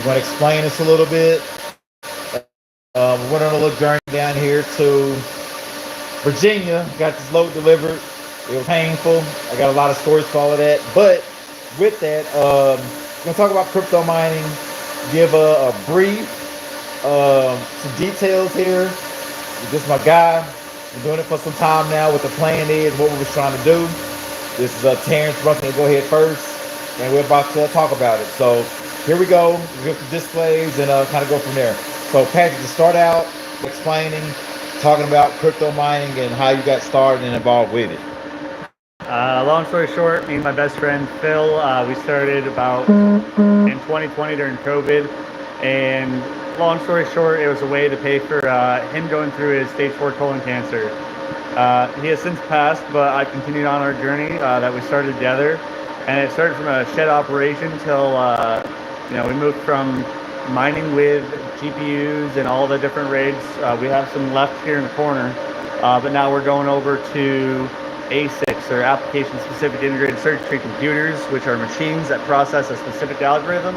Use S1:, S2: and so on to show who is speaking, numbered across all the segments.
S1: we're going to explain this a little bit. We went on a little journey down here to Virginia. Got this load delivered. It was painful. I got a lot of stories for all of that. But with that, we're going to talk about crypto mining, give a brief, some details here. This is my guy. We're doing it for some time now. What the plan is, what we was trying to do. This is Terrence Brunson to go ahead first, and we're about to talk about it. So here we go. We go to displays and kind of go from there. So Patrick, to start out explaining, talking about crypto mining and how you got started and involved with it.
S2: Long story short, me and my best friend Phil, we started about in 2020 during COVID. And long story short, it was a way to pay for him going through his stage 4 colon cancer. He has since passed, but I continued on our journey that we started together. And it started from a shed operation till we moved from mining with GPUs and all the different rigs. We have some left here in the corner, but now we're going over to ASICs, or application-specific integrated circuitry computers, which are machines that process a specific algorithm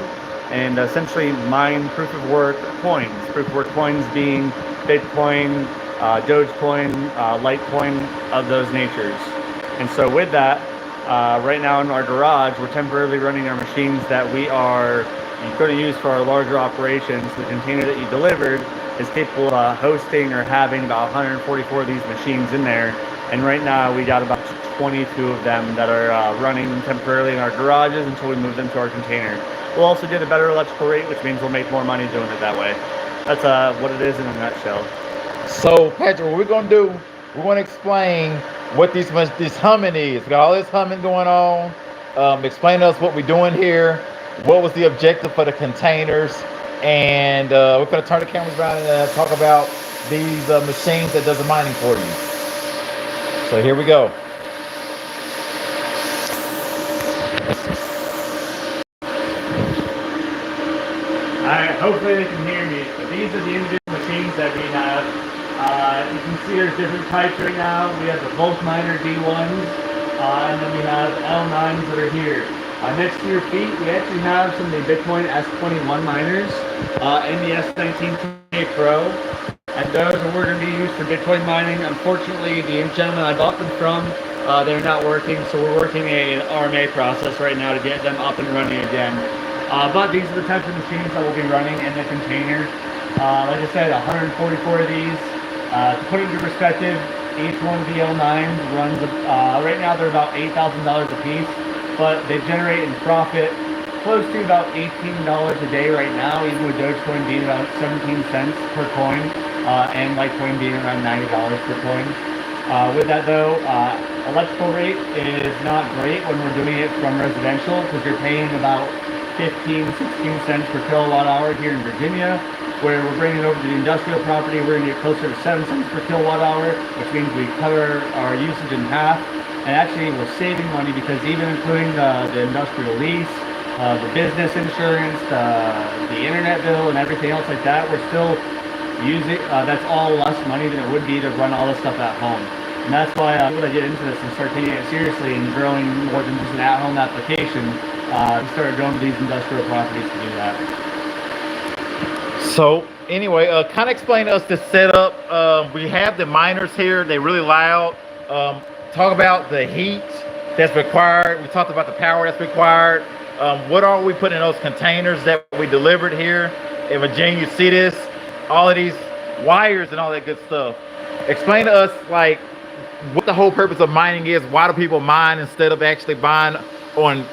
S2: and essentially mine proof-of-work coins. Proof-of-work coins being Bitcoin, Dogecoin, Litecoin, of those natures. And so with that, right now in our garage, we're temporarily running our machines that we are going to use for our larger operations. The container that you delivered is capable of hosting or having about 144 of these machines in there. And right now we got about 22 of them that are running temporarily in our garages until we move them to our container. We'll also get a better electrical rate, which means we'll make more money doing it that way. That's what it is in a nutshell.
S1: So Patrick, what we're going to do, we're going to explain what this humming is. We got all this humming going on. Explain to us what we're doing here. What was the objective for the containers? And we're going to turn the cameras around and talk about these machines that does the mining for you. So here we go.
S2: Alright, hopefully they can hear me. But these are the individual machines that we have. You can see there's different types right now. We have the bulk miner D1s, and then we have L9s that are here. Next to your feet, we actually have some of the Bitcoin S21 miners and the S19K Pro. And those are we're going to be used for Bitcoin mining. Unfortunately, the gentleman I bought them from, they're not working, so we're working an RMA process right now to get them up and running again. But these are the types of machines that we'll be running in the container. Like I said, 144 of these. To put it into perspective, each one of the L9s runs, right now they're about $8,000 a piece, but they generate in profit close to about $18 a day right now, even with Dogecoin being about 17 cents per coin, and Litecoin being around $90 per coin. With that though, electrical rate is not great when we're doing it from residential, because you're paying about 15, 16 cents per kilowatt hour here in Virginia. Where we're bringing it over to the industrial property, we're going to get closer to 7 cents per kilowatt hour, which means we cover our usage in half. And actually, we're saving money because even including the industrial lease, the business insurance, the internet bill, and everything else like that, we're still using, that's all less money than it would be to run all this stuff at home. And that's why when I get into this and start taking it seriously and growing more than just an at-home application, we started going to these industrial properties to do that.
S1: So anyway, kind of explain to us the setup. We have the miners here. They're really loud. Talk about the heat that's required. We talked about the power that's required. What are we putting in those containers that we delivered here in Virginia? You see this, all of these wires and all that good stuff. Explain to us like what the whole purpose of mining is. Why do people mine instead of actually buying on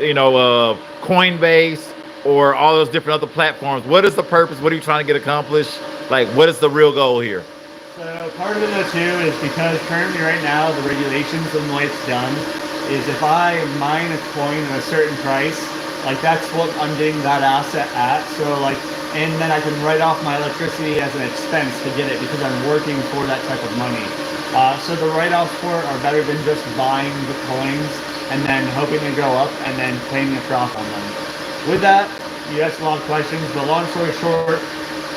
S1: Coinbase or all those different other platforms? What is the purpose? What are you trying to get accomplished? Like, what is the real goal here?
S2: So part of it though too is because currently right now the regulations and the way it's done is if I mine a coin at a certain price, like that's what I'm getting that asset at. So like, and then I can write off my electricity as an expense to get it because I'm working for that type of money. So the write-offs for it are better than just buying the coins and then hoping to go up and then claiming a profit on them. With that, you asked a lot of questions, but long story short,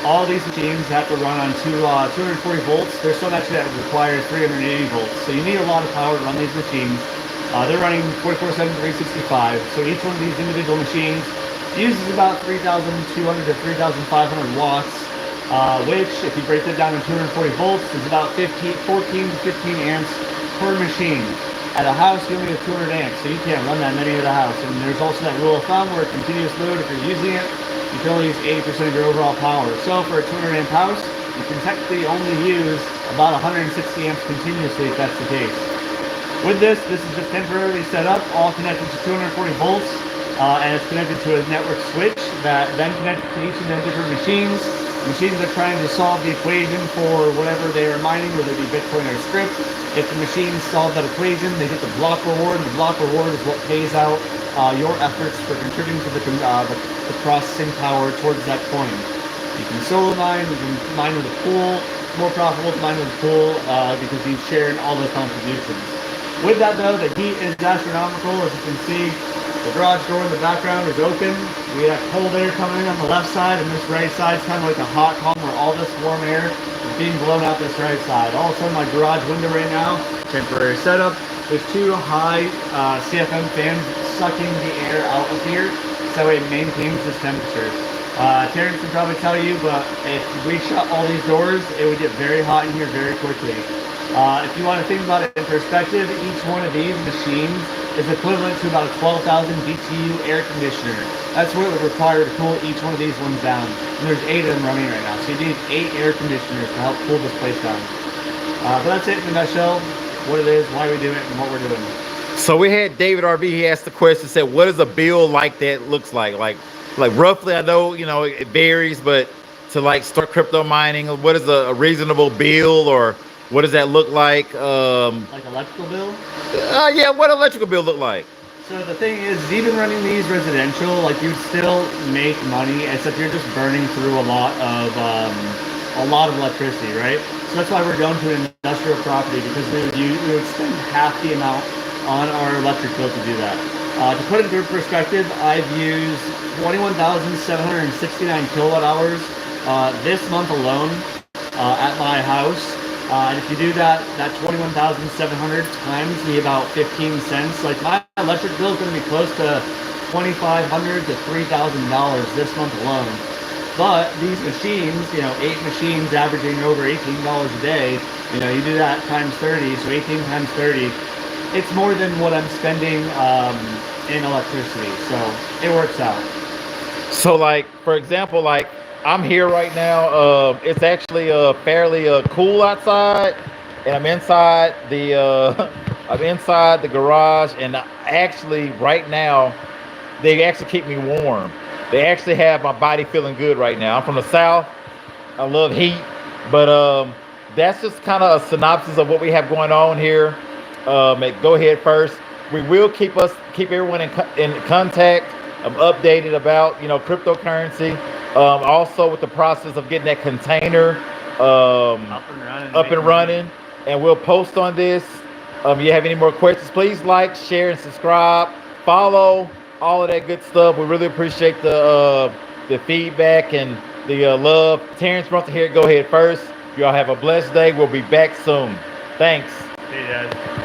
S2: all these machines have to run on 240 volts. There's some actually that require 380 volts. So you need a lot of power to run these machines. They're running 24/7, 365. So each one of these individual machines Uses about 3,200 to 3,500 watts, which, if you break that down to 240 volts, is about 14 to 15 amps per machine. At a house, you only have 200 amps, so you can't run that many at a house. And there's also that rule of thumb where continuous load, if you're using it, you can only use 80% of your overall power. So for a 200 amp house, you can technically only use about 160 amps continuously if that's the case. With this is just temporarily set up, all connected to 240 volts, and it's connected to a network switch that then connected to each of the different machines. Machines are trying to solve the equation for whatever they are mining, whether it be Bitcoin or Script. If the machines solve that equation, they get the block reward, and the block reward is what pays out your efforts for contributing to the processing power towards that coin. You can solo mine, you can mine with a pool. It's more profitable to mine with a pool because you share in all those contributions. With that though, the heat is astronomical. As you can see, the garage door in the background is open. We have cold air coming in on the left side, and this right side is kind of like a hot column where all this warm air is being blown out this right side. Also, my garage window right now, temporary setup, there's two high CFM fans sucking the air out of here, so it maintains this temperature. Terrence can probably tell you, but if we shut all these doors, it would get very hot in here very quickly. If you want to think about it in perspective, each one of these machines is equivalent to about a 12,000 BTU air conditioner. That's what it would require to cool each one of these ones down. And there's 8 of them running right now, so you need 8 air conditioners to help cool this place down. But that's it in a nutshell, what it is, why we do it, and what we're doing.
S1: So we had David RV, he asked the question, said, what does a build like that looks like? Like roughly, I know, you know, it varies, but to like start crypto mining, what is a reasonable build, or what does that look like?
S2: Like electrical bill?
S1: Yeah, what electrical bill look like?
S2: So the thing is, even running these residential, like you'd still make money, except you're just burning through a lot of electricity, right? So that's why we're going to an industrial property, because we would spend half the amount on our electric bill to do that. To put it in perspective, I've used 21,769 kilowatt hours this month alone at my house. And if you do that 21,700 times me about 15 cents, like my electric bill is going to be close to $2,500 to $3,000 this month alone. But these machines, you know, 8 machines averaging over $18 a day, you know, you do that times 30, so 18 times 30, it's more than what I'm spending in electricity, so it works out.
S1: So like, for example, like I'm here right now, it's actually fairly cool outside, and I'm inside the I'm inside the garage, and actually right now they actually keep me warm. They actually have my body feeling good right now. I'm from the south, I love heat, but that's just kind of a synopsis of what we have going on here. Go ahead first. We will keep everyone in contact, updated about, you know, cryptocurrency. Also with the process of getting that container up and running, and we'll post on this. You have any more questions, please like, share, and subscribe, follow, all of that good stuff. We really appreciate the feedback and the love. Terrence wants to hear it. Go ahead first. Y'all have a blessed day. We'll be back soon. Thanks.
S2: Hey, Dad.